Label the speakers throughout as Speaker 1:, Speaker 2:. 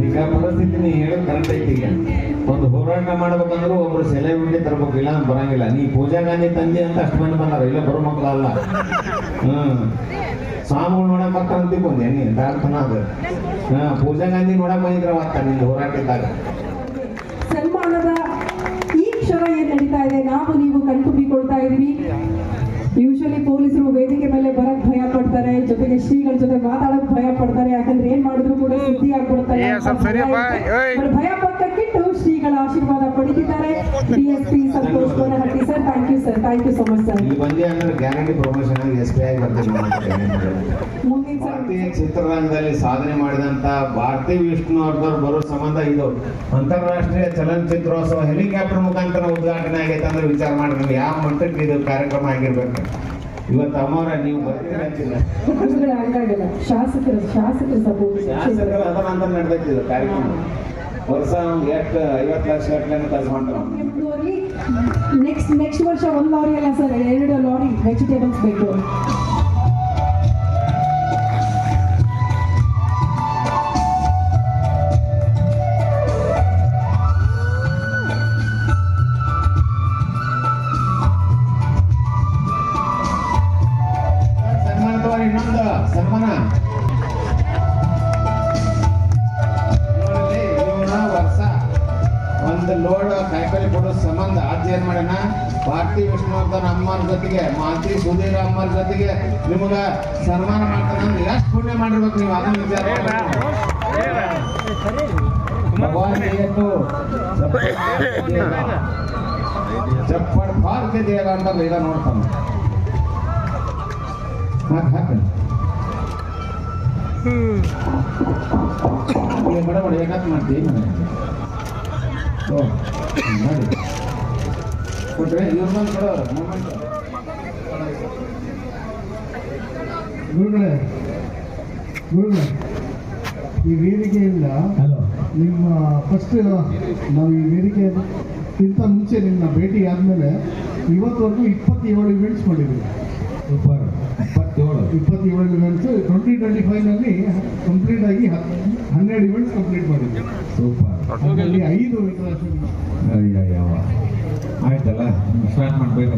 Speaker 1: ಈಗ ಪರಿಸ್ಥಿತಿ ನೀ ಹೇಳೋದು ಕರೆಕ್ಟ್ ಐತಿ. ಈಗ ಒಂದು ಹೋರಾಟ ಮಾಡ್ಬೇಕಂದ್ರೂ ಒಬ್ರು ಸೆಲೆಬ್ರಿಟಿ ತರಬೇಕು, ಇಲ್ಲ ಬರಂಗಿಲ್ಲ. ನೀ ಪೂಜಾ ಗಾಂಧಿ ತಂದೆ ಅಂತ ಅಷ್ಟು ಮಂದಿ ಬಂದಾರ, ಇಲ್ಲ ಬರೋ ಮಕ್ಕಳಲ್ಲ. ಸ್ವಾಮಿಗಳು ನೋಡಕ್ ಬರ್ತಾರ ಅಂತ ತಿಳ್ಕೊಂಡೆ ನೀ ದಾರ್ತನ ಅದು. ಪೂಜಾ ಗಾಂಧಿ ನೋಡಕ್ ಬಂದಿದ್ರ ಅವತ್ತ ನಿಂದು ಹೋರಾಟ ಇದ್ದಾಗ.
Speaker 2: ಸನ್ಮಾನದ ಈ ಕ್ಷಣ ಏನ್ ನಡೀತಾ ಇದೆ, ನಾವು ನೀವು ಕಣ್ತುಂಬಿಕೊಳ್ತಾ ಇದೀವಿ. ಯೂಶಲಿ ಪೊಲೀಸರು ವೇದಿಕೆ ಮೇಲೆ ಬರಕ್ ಭಯ ಪಡ್ತಾರೆ, ಜೊತೆಗೆ ಶ್ರೀಗಳ ಜೊತೆ ಮಾತಾಡಕ್ ಭಯ ಪಡ್ತಾರೆ. ಯಾಕಂದ್ರೆ ಏನ್ ಮಾಡಿದ್ರು ಕೂಡ ಸುದ್ದಿ ಆಗ್ಬಿಡ್ತಾರೆ. ಭಯ ಪಟ್ಟಕ್ಕಿಟ್ಟು ಶ್ರೀಗಳ ಆಶೀರ್ವಾದ ಪಡಿತಿದ್ದಾರೆ. DSP Santosh Konahatti sir, thank you sir, thank you so much sir.
Speaker 1: ಇಲ್ಲಿ ಬಂದಿ ಅಂದ್ರೆ ಗ್ಯಾರಂಟಿ ಪ್ರಮೋಷನ್ ಆಗಿ SPI ಆಗಿ ಬರ್ತೇನೆ. ಭಾರತೀಯ ಚಿತ್ರರಂಗದಲ್ಲಿ ಸಾಧನೆ ಮಾಡಿದಂತ ಭಾರತಿ ವಿಷ್ಣುವರ್ಧನ್ ಬರೋ ಸಂಬಂಧ ಇದು ಅಂತಾರಾಷ್ಟ್ರೀಯ ಚಲನಚಿತ್ರೋತ್ಸವ ಹೆಲಿಕಾಪ್ಟರ್ ಮುಖಾಂತರ ಉದ್ಘಾಟನೆ ಆಗೈತೆ ಅಂದ್ರೆ ವಿಚಾರ ಮಾಡಿ ನೀವು ಯಾವ ಮಟ್ಟಕ್ಕೆ ಇದು ಕಾರ್ಯಕ್ರಮ ಆಗಿರ್ಬೇಕು. ಇವತ್ತು ಅಮ್ಮವ್ರ ನೀವು ಬರ್ತೀರ
Speaker 2: ಹಂಗಾಗಲ್ಲ, ಶಾಸಕರ ಸಪೋರ್ಟ್
Speaker 1: ಶಾಸಕರು ಅದನ್ನ ನಡೆದೈತಿದ್ರು ಕಾರ್ಯಕ್ರಮ. ವರ್ಷ ಎಷ್ಟು 50 ಲಕ್ಷ ಗಟ್ಟಲೆ ಖರ್ಚು ಮಾಡ್ತಾರೆ.
Speaker 2: ನೆಕ್ಸ್ಟ್ ವರ್ಷ 1 ಲಾರಿ ಅಲ್ಲ ಸರ್, 2 ಲಾರಿ ವೆಜಿಟೇಬಲ್ಸ್ ಬೇಕು.
Speaker 1: ಇನ್ನೊಂದು ಸನ್ಮಾನ ವರ್ಷ ಒಂದು ಲೋಡ್ ಕಾಯಿಪಲ್ಲೆ ಕೊಡೋ ಸಂಬಂಧ ಅಜ್ಜ ಏನ್ ಮಾಡೋಣ, ಭಾರತಿ ವಿಷ್ಣುವರ್ಧನ್ ಅಮ್ಮರ ಜೊತೆಗೆ ಮಾತಿ ಸುಧೀರ್ ಅಮ್ಮರ ಜೊತೆಗೆ ನಿಮಗ ಸನ್ಮಾನ ಮಾಡ್ತಾನೆ ಅಂದ್ರೆ ಎಷ್ಟು ಪುಣ್ಯ ಮಾಡಿರ್ಬೇಕು ನೀವು. ಅದನ್ನ ವಿಚಾರ ಚಪ್ಪಡ್ ಪಾರ್ಕ್ ದೇಗ ಅಂತ ಈಗ ನೋಡ್ತಾನೆ. ಬಡ ಏಕಾತ್ ಮಾಡ್ತೀವಿ ನೋಡಿ ಕೊಟ್ರೆ ಇವ್ರ ಬಂದು ಕೊಡೋ ಮೂಮೆಂಟ್.
Speaker 3: ಗುರುಗಳೇ ಈ ವೇದಿಕೆಯಿಂದ ನಿಮ್ಮ ಫಸ್ಟ್ ನಾವು ಈ ವೇದಿಕೆಗಿಂತ ಮುಂಚೆ ನಿಮ್ಮ ಭೇಟಿ ಆದಮೇಲೆ ಇವತ್ತವರೆಗೂ 27 ಇವೆಂಟ್ಸ್ ಮಾಡಿದ್ದೀವಿ.
Speaker 1: ಸೂಪರ್.
Speaker 3: 27 ಇವೆಂಟ್ಸ್ 2025ನಲ್ಲಿ ಕಂಪ್ಲೀಟ್ ಆಗಿ 12 ಇವೆಂಟ್ಸ್ ಕಂಪ್ಲೀಟ್ ಮಾಡಿದ್ವಿ.
Speaker 1: ಸೂಪರ್.
Speaker 3: ಅದರಲ್ಲಿ 5 ಇಂಟರ್ನ್ಯಾಷನಲ್.
Speaker 1: ಆಯ್ತಲ್ಲ, ಸ್ಟಾರ್ಟ್ ಮಾಡ್ಬೇಕು.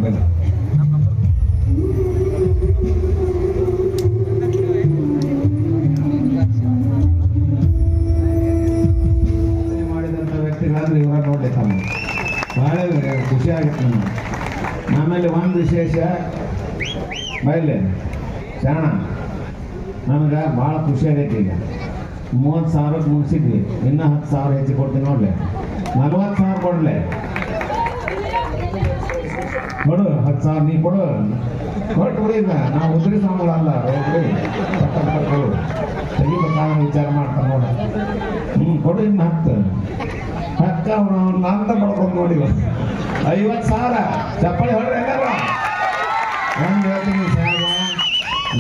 Speaker 1: ಮಾಡಿದಂಥ ವ್ಯಕ್ತಿಗಳಾದ್ರೆ ಇವಾಗ ನೋಡ್ಲಿಕ್ಕೆ ಬಹಳ ಖುಷಿ ಆಗುತ್ತೆ ನಮಗೆ. ಆಮೇಲೆ ಒಂದು ವಿಶೇಷ ಬಯಲೆ ಶಾಣ ನಮ್ಗೆ ಭಾಳ ಖುಷಿ ಆಗೈತಿ. ಈಗ 30,000 ಮುಗಿಸಿದ್ವಿ, ಇನ್ನೂ 10,000 ಹೆಚ್ಚು ಕೊಡ್ತೀನಿ. ನೋಡ್ಲೆ 40,000 ಕೊಡ್ಲೆ ಕೊಡು, 10,000 ನೀ ಕೊಡು. ಕೊಟ್ಟು ಬಿಡಿ, ಈಗ ನಾವು ಉದ್ರಿ ಸಾಂಬಳಲ್ಲ ಹೋಗ್ರಿ ಕೊಡು ತೆಗಿಬೇಕಾಗ ವಿಚಾರ ಮಾಡ್ತಾರೆ ನೋಡ. ಕೊಡು, ಇನ್ನು 10 ಅವ್ನು ಅಂತ ಮಾಡ್ಕೊಂಡು ನೋಡಿ 50,000 ಚಪ್ಪಳಿ ಹೊಡ್ರಿ. ಒಂದು ಹೇಳ್ತೀನಿ ಸಾಹೇಬ,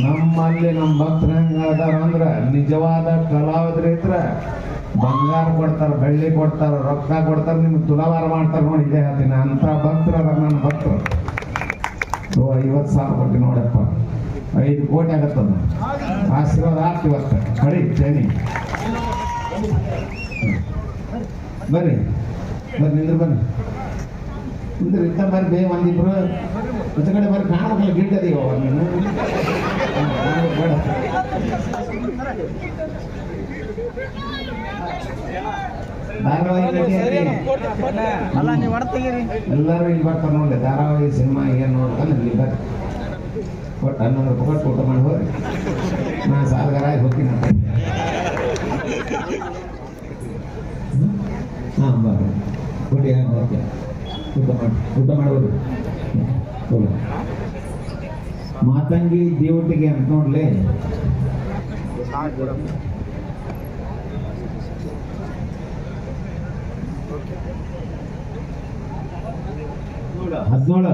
Speaker 1: ನಮ್ಮಲ್ಲಿ ನಮ್ಮ ಭಕ್ತರು ಹೆಂಗೆ ಅದಾರ ಅಂದ್ರೆ ನಿಜವಾದ ಕಲಾವಿದ್ರು ಇದ್ರೆ ಬಂಗಾರ ಕೊಡ್ತಾರೆ, ಬೆಳ್ಳಿ ಕೊಡ್ತಾರೆ, ರೊಕ್ಕ ಕೊಡ್ತಾರೆ, ನಿಮ್ಗೆ ತುಲಾವಾರ ಮಾಡ್ತಾರೆ. ನೋಡಿ ಇದೇ ಹೇಳ್ತೀನಿ, ಅಂಥ ಭಕ್ತರು ಅದಾರ ನನ್ನ ಭಕ್ತರು. 50,000 ಕೊಟ್ಟು ನೋಡಪ್ಪ, 5 ಕೋಟಿ ಆಗತ್ತದ. ಆಶೀರ್ವಾದ ಆಗ್ತಿವತ್ತ ಕಡಿ ಚೇನಿ. ಬರ್ರಿ ನಿಂದ್ರು ಬನ್ನಿ ನಿಂದ್ರೆ ಇಂಥ ಬರ್ರಿ ಬೇ ಒಂದಿಬ್ರು ಇಂಥ ಕಡೆ ಬರ್ರಿ ಕಾಣಬೇಕಲ್ಲ, ಗಿಡ್ಡದೀವ ನೀನು ಬೇಡ. ಧಾರಾವಾಹಿ ನಟಿ ಎಲ್ಲರೂ ಇಲ್ಲಿ ಬರ್ತಾರೆ ನೋಡಿ. ಧಾರಾವಾಹಿ ಸಿನಿಮಾ ಏನು ನೋಡ್ಕೊಂಡು ಇಲ್ಲಿ ಬರ್ರಿ. ಕೊಟ್ಟು 11 ರೂಪಾಯಿ ಕೊಟ್ಟು ಊಟ ಮಾಡಿ ಹೋಗ್ರಿ. ನಾ ಸಾಲಗಾರ ಆಗಿ ಹೋಗ್ತೀನಿ ಅಂತ. ಹಾಂ ಬರ್ರಿ ಕೊಡಿ. ಓಕೆ, ಊಟ ಮಾಡ್ಬೋದು. ಮಾತಂಗಿ ದೇವಟಿಗೆ ಅಂತ ನೋಡ್ಲಿ. 17